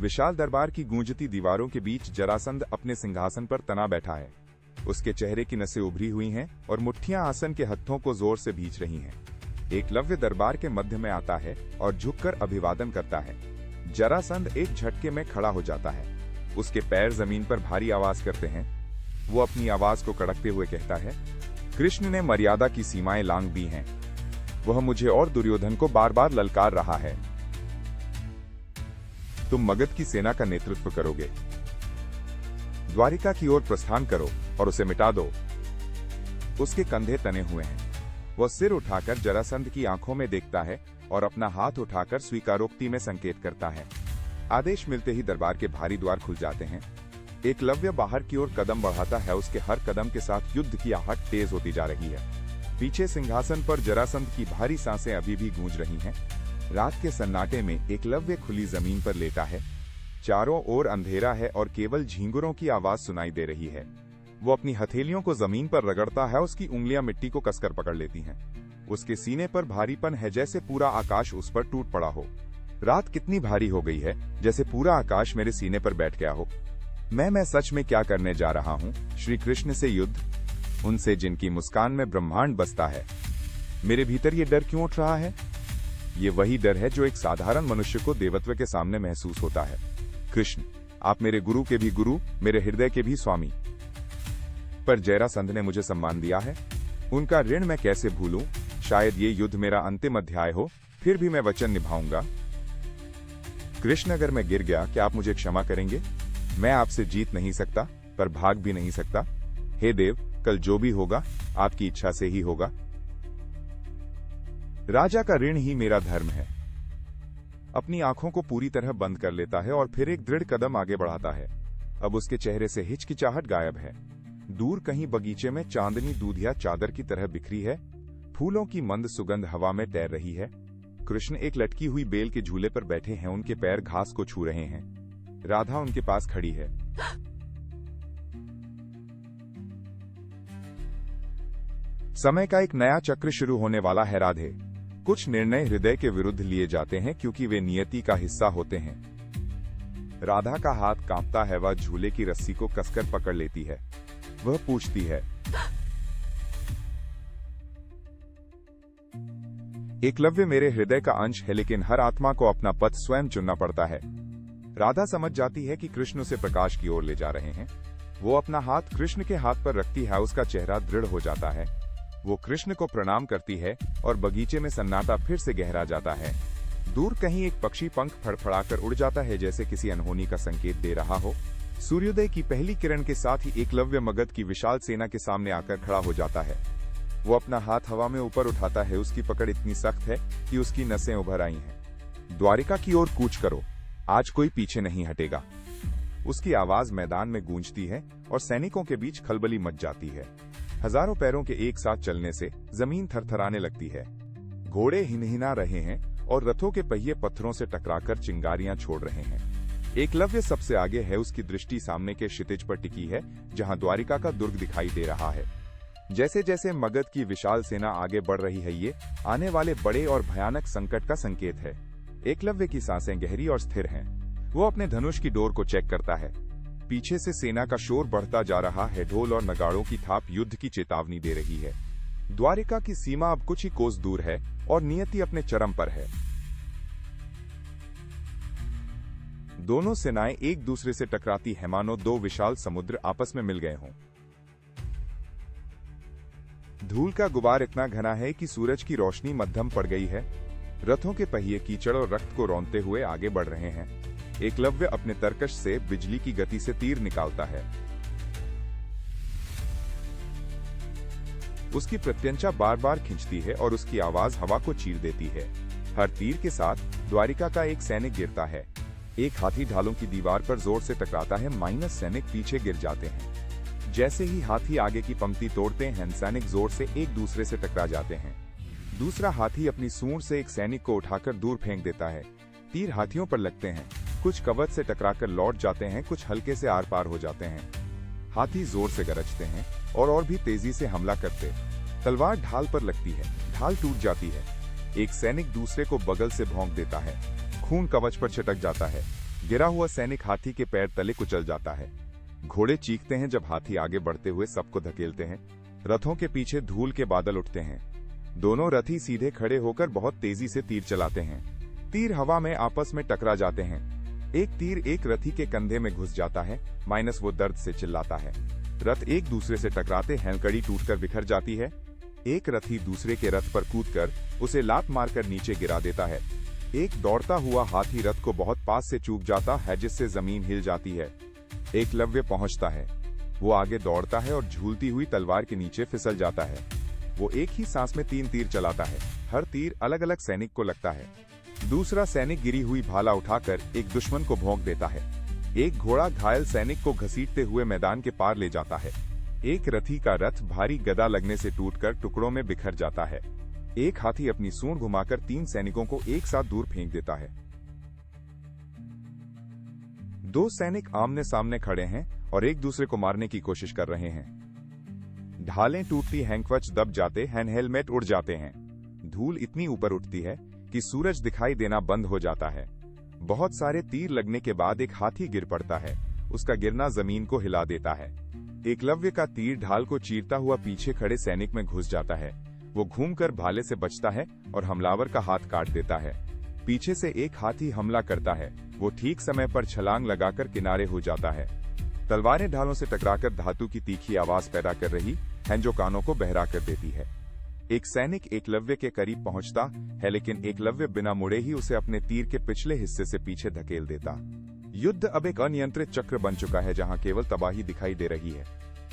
विशाल दरबार की गूंजती दीवारों के बीच जरासंध अपने सिंहासन पर तना बैठा है। उसके चेहरे की नसें उभरी हुई हैं और मुट्ठियां आसन के हत्थों को जोर से भींच रही हैं। एकलव्य दरबार के मध्य में आता है और झुककर अभिवादन करता है। जरासंध एक झटके में खड़ा हो जाता है। उसके पैर जमीन पर भारी आवाज करते हैं। वो अपनी आवाज को कड़कते हुए कहता है, कृष्ण ने मर्यादा की सीमाएं लांघ दी हैं। वह मुझे और दुर्योधन को बार बार ललकार रहा है। तुम मगध की सेना का नेतृत्व करोगे। द्वारिका की ओर प्रस्थान करो और उसे मिटा दो। उसके कंधे तने हुए हैं। वह सिर उठाकर जरासंध की आंखों में देखता है और अपना हाथ उठाकर स्वीकारोक्ति में संकेत करता है। आदेश मिलते ही दरबार के भारी द्वार खुल जाते हैं। एकलव्य बाहर की ओर कदम बढ़ाता है। उसके हर कदम के साथ युद्ध की आहट तेज होती जा रही है। पीछे सिंहासन पर जरासंध की भारी सांसें अभी भी गूंज रही हैं। रात के सन्नाटे में एकलव्य खुली जमीन पर लेटा है। चारों ओर अंधेरा है और केवल झींगुरों की आवाज सुनाई दे रही है। वो अपनी हथेलियों को जमीन पर रगड़ता है। उसकी उंगलियां मिट्टी को कसकर पकड़ लेती हैं। उसके सीने पर भारीपन है, जैसे पूरा आकाश उस पर टूट पड़ा हो। रात कितनी भारी हो गई है, जैसे पूरा आकाश मेरे सीने पर बैठ गया हो। मैं सच में क्या करने जा रहा हूँ? श्री कृष्ण से युद्ध, उनसे जिनकी मुस्कान में ब्रह्मांड बसता है। मेरे भीतर ये डर क्यों उठ रहा है? ये वही डर है जो एक साधारण मनुष्य को देवत्व के सामने महसूस होता है। कृष्ण, आप मेरे गुरु के भी गुरु, मेरे हृदय के भी स्वामी। पर जरासंध ने मुझे सम्मान दिया है, उनका ऋण मैं कैसे भूलूं? शायद ये युद्ध मेरा अंतिम अध्याय हो, फिर भी मैं वचन निभाऊंगा। कृष्ण, अगर मैं गिर गया, क्या आप मुझे क्षमा करेंगे? मैं आपसे जीत नहीं सकता, पर भाग भी नहीं सकता। हे देव, कल जो भी होगा, आपकी इच्छा से ही होगा। राजा का ऋण ही मेरा धर्म है। अपनी आंखों को पूरी तरह बंद कर लेता है और फिर एक दृढ़ कदम आगे बढ़ाता है। अब उसके चेहरे से हिचकिचाहट गायब है। दूर कहीं बगीचे में चांदनी दूधिया चादर की तरह बिखरी है। फूलों की मंद सुगंध हवा में तैर रही है। कृष्ण एक लटकी हुई बेल के झूले पर बैठे हैं। उनके पैर घास को छू रहे हैं। राधा उनके पास खड़ी है। समय का एक नया चक्र शुरू होने वाला है। राधे, कुछ निर्णय हृदय के विरुद्ध लिए जाते हैं क्योंकि वे नियति का हिस्सा होते हैं। राधा का हाथ कांपता है। वह झूले की रस्सी को कसकर पकड़ लेती है। वह पूछती है, एकलव्य मेरे हृदय का अंश है, लेकिन हर आत्मा को अपना पथ स्वयं चुनना पड़ता है। राधा समझ जाती है कि कृष्ण उसे प्रकाश की ओर ले जा रहे हैं। वो अपना हाथ कृष्ण के हाथ पर रखती है। उसका चेहरा दृढ़ हो जाता है। वो कृष्ण को प्रणाम करती है और बगीचे में सन्नाटा फिर से गहरा जाता है। दूर कहीं एक पक्षी पंख फड़फड़ाकर उड़ जाता है, जैसे किसी अनहोनी का संकेत दे रहा हो। सूर्योदय की पहली किरण के साथ ही एकलव्य मगध की विशाल सेना के सामने आकर खड़ा हो जाता है। वो अपना हाथ हवा में ऊपर उठाता है। उसकी पकड़ इतनी सख्त है कि उसकी नसें उभर आई हैं। द्वारिका की ओर कूच करो, आज कोई पीछे नहीं हटेगा। उसकी आवाज मैदान में गूंजती है और सैनिकों के बीच खलबली मच जाती है। हजारों पैरों के एक साथ चलने से जमीन थरथराने लगती है। घोड़े हिनहिना रहे हैं और रथों के पहिए पत्थरों से टकराकर चिंगारियां छोड़ रहे हैं। एकलव्य सबसे आगे है। उसकी दृष्टि सामने के क्षितिज पर टिकी है, जहां द्वारिका का दुर्ग दिखाई दे रहा है। जैसे जैसे मगध की विशाल सेना आगे बढ़ रही है, ये आने वाले बड़े और भयानक संकट का संकेत है। एकलव्य की सांसें गहरी और स्थिर हैं। वो अपने धनुष की डोर को चेक करता है। पीछे से सेना का शोर बढ़ता जा रहा है। ढोल और नगाड़ों की थाप युद्ध की चेतावनी दे रही है। द्वारिका की सीमा अब कुछ ही कोस दूर है और नियति अपने चरम पर है। दोनों सेनाएं एक दूसरे से टकराती हैं, मानो दो विशाल समुद्र आपस में मिल गए हों। धूल का गुबार इतना घना है कि सूरज की रोशनी मध्यम पड़ गई है। रथों के पहिए कीचड़ और रक्त को रौंदते हुए आगे बढ़ रहे हैं। एकलव्य अपने तरकश से बिजली की गति से तीर निकालता है। उसकी प्रत्यंचा बार बार खिंचती है और उसकी आवाज हवा को चीर देती है। हर तीर के साथ द्वारिका का एक सैनिक गिरता है। एक हाथी ढालों की दीवार पर जोर से टकराता है। माइनस सैनिक पीछे गिर जाते हैं। जैसे ही हाथी आगे की पंक्ति तोड़ते हैं, सैनिक जोर से एक दूसरे से टकरा जाते हैं। दूसरा हाथी अपनी सूंड से एक सैनिक को उठाकर दूर फेंक देता है। तीर हाथियों पर लगते हैं। कुछ कवच से टकराकर लौट जाते हैं, कुछ हल्के से आर पार हो जाते हैं। हाथी जोर से गरजते हैं और भी तेजी से हमला करते। तलवार ढाल पर लगती है। ढाल टूट जाती है। एक सैनिक दूसरे को बगल से भौंक देता है। खून कवच पर छिटक जाता है। गिरा हुआ सैनिक हाथी के पैर तले कुचल जाता है। घोड़े चीखते हैं जब हाथी आगे बढ़ते हुए सबको धकेलते हैं। रथों के पीछे धूल के बादल उठते हैं। दोनों रथी सीधे खड़े होकर बहुत तेजी से तीर चलाते हैं। तीर हवा में आपस में टकरा जाते हैं। एक तीर एक रथी के कंधे में घुस जाता है, वो दर्द से चिल्लाता है। रथ एक दूसरे से टकराते हैंकड़ी टूटकर बिखर जाती है। एक रथी दूसरे के रथ पर कूदकर उसे लात मारकर नीचे गिरा देता है। एक दौड़ता हुआ हाथी रथ को बहुत पास से चूक जाता है, जिससे जमीन हिल जाती है। एकलव्य पहुंचता है। वो आगे दौड़ता है और झूलती हुई तलवार के नीचे फिसल जाता है। वो एक ही सांस में 3 तीर चलाता है। हर तीर अलग अलग सैनिक को लगता है। दूसरा सैनिक गिरी हुई भाला उठाकर एक दुश्मन को भोंक देता है। एक घोड़ा घायल सैनिक को घसीटते हुए मैदान के पार ले जाता है। एक रथी का रथ भारी गदा लगने से टूटकर टुकड़ों में बिखर जाता है। एक हाथी अपनी सूंड घुमाकर 3 सैनिकों को एक साथ दूर फेंक देता है। 2 सैनिक आमने सामने खड़े हैं और एक दूसरे को मारने की कोशिश कर रहे हैं। ढालें टूटती, हैंकवच दब जाते हैं, हेलमेट उड़ जाते हैं। धूल इतनी ऊपर उठती है कि सूरज दिखाई देना बंद हो जाता है। बहुत सारे तीर लगने के बाद एक हाथी गिर पड़ता है। उसका गिरना जमीन को हिला देता है। एकलव्य का तीर ढाल को चीरता हुआ पीछे खड़े सैनिक में घुस जाता है। वो घूमकर भाले से बचता है और हमलावर का हाथ काट देता है। पीछे से एक हाथी हमला करता है। वो ठीक समय पर छलांग लगाकर किनारे हो जाता है। तलवारें ढालों से टकराकर धातु की तीखी आवाज पैदा कर रही हैं, जो कानों को बहरा कर देती है। एक सैनिक एकलव्य के करीब पहुंचता है, लेकिन एकलव्य बिना मुड़े ही उसे अपने तीर के पिछले हिस्से से पीछे धकेल देता। युद्ध अब एक अनियंत्रित चक्र बन चुका है, जहां केवल तबाही दिखाई दे रही है।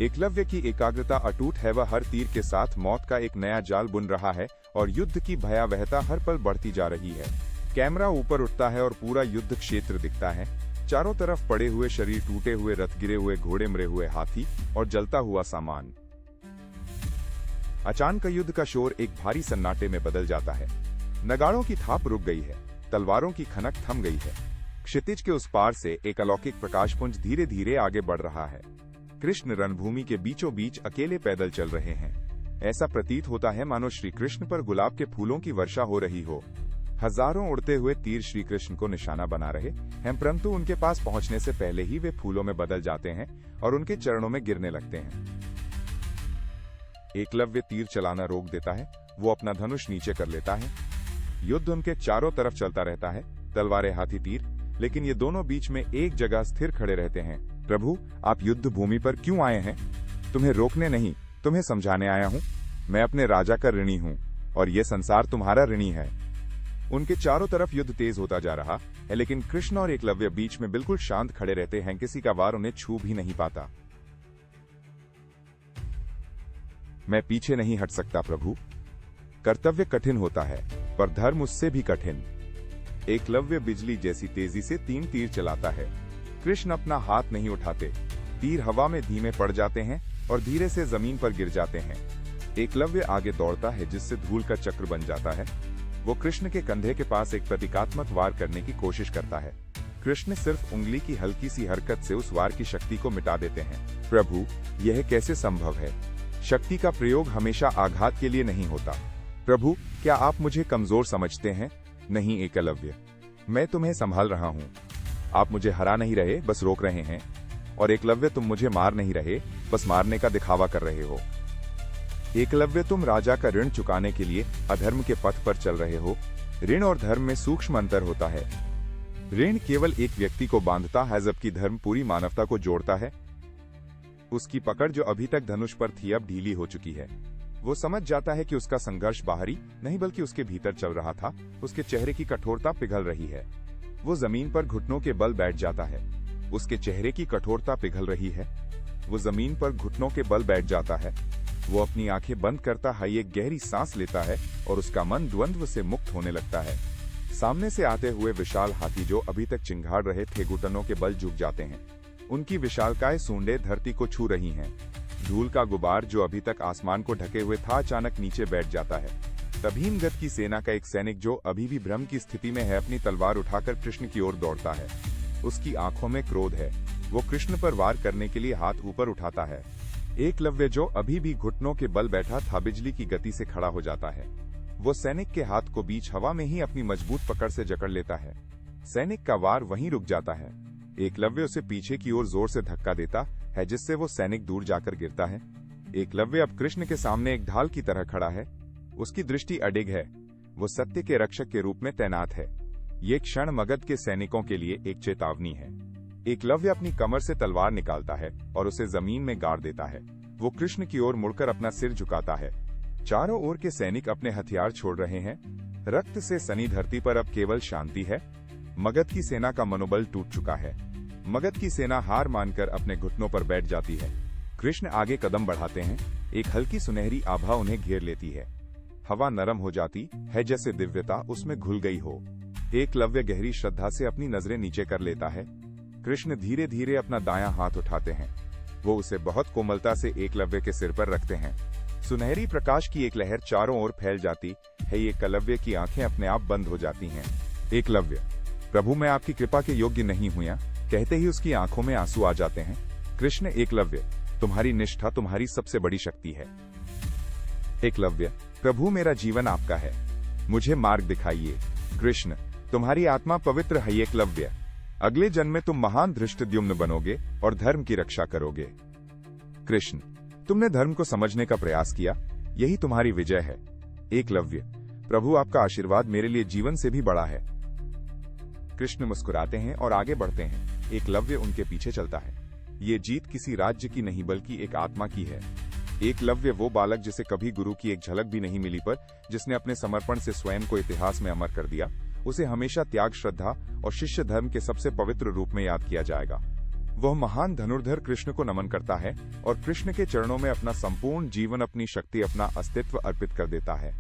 एकलव्य की एकाग्रता अटूट है। वह हर तीर के साथ मौत का एक नया जाल बुन रहा है और युद्ध की भयावहता हर पल बढ़ती जा रही है। कैमरा ऊपर उठता है और पूरा युद्ध क्षेत्र दिखता है। चारों तरफ पड़े हुए शरीर, टूटे हुए रथ, गिरे हुए घोड़े, मरे हुए हाथी और जलता हुआ सामान। अचानक युद्ध का शोर एक भारी सन्नाटे में बदल जाता है। नगाड़ों की थाप रुक गई है। तलवारों की खनक थम गई है। क्षितिज के उस पार से एक अलौकिक प्रकाशपुंज धीरे धीरे आगे बढ़ रहा है। कृष्ण रणभूमि के बीचों बीच अकेले पैदल चल रहे हैं। ऐसा प्रतीत होता है मानो श्री कृष्ण पर गुलाब के फूलों की वर्षा हो रही हो। हजारों उड़ते हुए तीर श्री कृष्ण को निशाना बना रहे हैं, परंतु उनके पास पहुंचने से पहले ही वे फूलों में बदल जाते हैं और उनके चरणों में गिरने लगते हैं। एकलव्य तीर चलाना रोक देता है। वो अपना धनुष नीचे कर लेता है। युद्ध उनके चारों तरफ चलता रहता है, तलवारें, हाथी, तीर, लेकिन ये दोनों बीच में एक जगह स्थिर खड़े रहते हैं। प्रभु, आप युद्ध भूमि पर क्यों आए हैं? तुम्हें रोकने नहीं, तुम्हें समझाने आया हूँ। मैं अपने राजा का ऋणी हूँ और ये संसार तुम्हारा ऋणी है। उनके चारों तरफ युद्ध तेज होता जा रहा है, लेकिन कृष्ण और एकलव्य बीच में बिल्कुल शांत खड़े रहते हैं। किसी का वार उन्हें छू भी नहीं पाता। मैं पीछे नहीं हट सकता प्रभु। कर्तव्य कठिन होता है, पर धर्म उससे भी कठिन। एकलव्य बिजली जैसी तेजी से 3 तीर चलाता है। कृष्ण अपना हाथ नहीं उठाते। तीर हवा में धीमे पड़ जाते हैं और धीरे से जमीन पर गिर जाते हैं। एकलव्य आगे दौड़ता है, जिससे धूल का चक्र बन जाता है। वो कृष्ण के कंधे के पास एक प्रतीकात्मक वार करने की कोशिश करता है। कृष्ण सिर्फ उंगली की हल्की सी हरकत से उस वार की शक्ति को मिटा देते हैं। प्रभु, यह कैसे संभव है? शक्ति का प्रयोग हमेशा आघात के लिए नहीं होता। प्रभु, क्या आप मुझे कमजोर समझते हैं? नहीं एकलव्य, मैं तुम्हें संभाल रहा हूँ। आप मुझे हरा नहीं रहे, बस रोक रहे हैं। और एकलव्य, तुम मुझे मार नहीं रहे, बस मारने का दिखावा कर रहे हो। एकलव्य, तुम राजा का ऋण चुकाने के लिए अधर्म के पथ पर चल रहे हो। ऋण और धर्म में सूक्ष्म अंतर होता है। ऋण केवल एक व्यक्ति को बांधता है, जबकि धर्म पूरी मानवता को जोड़ता है। उसकी पकड़ जो अभी तक धनुष पर थी, अब ढीली हो चुकी है। वो समझ जाता है कि उसका संघर्ष बाहरी नहीं बल्कि उसके भीतर चल रहा था। उसके चेहरे की कठोरता पिघल रही है। वो जमीन पर घुटनों के बल बैठ जाता है। उसके चेहरे की कठोरता पिघल रही है। वो जमीन पर घुटनों के बल बैठ जाता है। वो अपनी आंखें बंद करता है, एक गहरी सांस लेता है और उसका मन द्वंद्व से मुक्त होने लगता है। सामने से आते हुए विशाल हाथी जो अभी तक चिंगाड़ रहे थे, घुटनों के बल झुक जाते हैं। उनकी विशालकाय सूंडें धरती को छू रही हैं। धूल का गुबार जो अभी तक आसमान को ढके हुए था, अचानक नीचे बैठ जाता है। तभी हिमगत की सेना का एक सैनिक जो अभी भी भ्रम की स्थिति में है, अपनी तलवार उठाकर कृष्ण की ओर दौड़ता है। उसकी आंखों में क्रोध है। वो कृष्ण पर वार करने के लिए हाथ ऊपर उठाता है। एकलव्य जो अभी भी घुटनों के बल बैठा था, बिजली की गति से खड़ा हो जाता है। वो सैनिक के हाथ को बीच हवा में ही अपनी मजबूत पकड़ से जकड़ लेता है। सैनिक का वार वहीं रुक जाता है। एकलव्य उसे पीछे की ओर जोर से धक्का देता है, जिससे वो सैनिक दूर जाकर गिरता है। एकलव्य अब कृष्ण के सामने एक ढाल की तरह खड़ा है। उसकी दृष्टि अडिग है। वो सत्य के रक्षक के रूप में तैनात है। ये क्षण मगध के सैनिकों के लिए एक चेतावनी है। एकलव्य अपनी कमर से तलवार निकालता है और उसे जमीन में गाड़ देता है। वो कृष्ण की ओर मुड़कर अपना सिर झुकाता है। चारों ओर के सैनिक अपने हथियार छोड़ रहे हैं। रक्त से सनी धरती पर अब केवल शांति है। मगध की सेना का मनोबल टूट चुका है। मगध की सेना हार मानकर अपने घुटनों पर बैठ जाती है। कृष्ण आगे कदम बढ़ाते हैं। एक हल्की सुनहरी आभा उन्हें घेर लेती है। हवा नरम हो जाती है, जैसे दिव्यता उसमें घुल गई हो। एकलव्य गहरी श्रद्धा से अपनी नजरें नीचे कर लेता है। कृष्ण धीरे धीरे अपना दायां हाथ उठाते हैं। वो उसे बहुत कोमलता से एकलव्य के सिर पर रखते हैं। सुनहरी प्रकाश की एक लहर चारों ओर फैल जाती है। एकलव्य की आंखें अपने आप बंद हो जाती हैं। एकलव्य, प्रभु मैं आपकी कृपा के योग्य नहीं हुआ, कहते ही उसकी आंखों में आंसू आ जाते हैं। कृष्ण, एकलव्य, तुम्हारी निष्ठा तुम्हारी सबसे बड़ी शक्ति है। एकलव्य, प्रभु मेरा जीवन आपका है, मुझे मार्ग दिखाइए। कृष्ण, तुम्हारी आत्मा पवित्र है। एकलव्य, अगले जन्म में तुम महान धृष्टद्युम्न बनोगे और धर्म की रक्षा करोगे। कृष्ण, तुमने धर्म को समझने का प्रयास किया, यही तुम्हारी विजय है। एकलव्य, प्रभु आपका आशीर्वाद मेरे लिए जीवन से भी बड़ा है। कृष्ण मुस्कुराते हैं और आगे बढ़ते हैं। एकलव्य उनके पीछे चलता है। ये जीत किसी राज्य की नहीं बल्कि एक आत्मा की है। एकलव्य वो बालक जिसे कभी गुरु की एक झलक भी नहीं मिली, पर जिसने अपने समर्पण से स्वयं को इतिहास में अमर कर दिया। उसे हमेशा त्याग, श्रद्धा और शिष्य धर्म के सबसे पवित्र रूप में याद किया जाएगा। वह महान धनुर्धर कृष्ण को नमन करता है और कृष्ण के चरणों में अपना संपूर्ण जीवन, अपनी शक्ति, अपना अस्तित्व अर्पित कर देता है।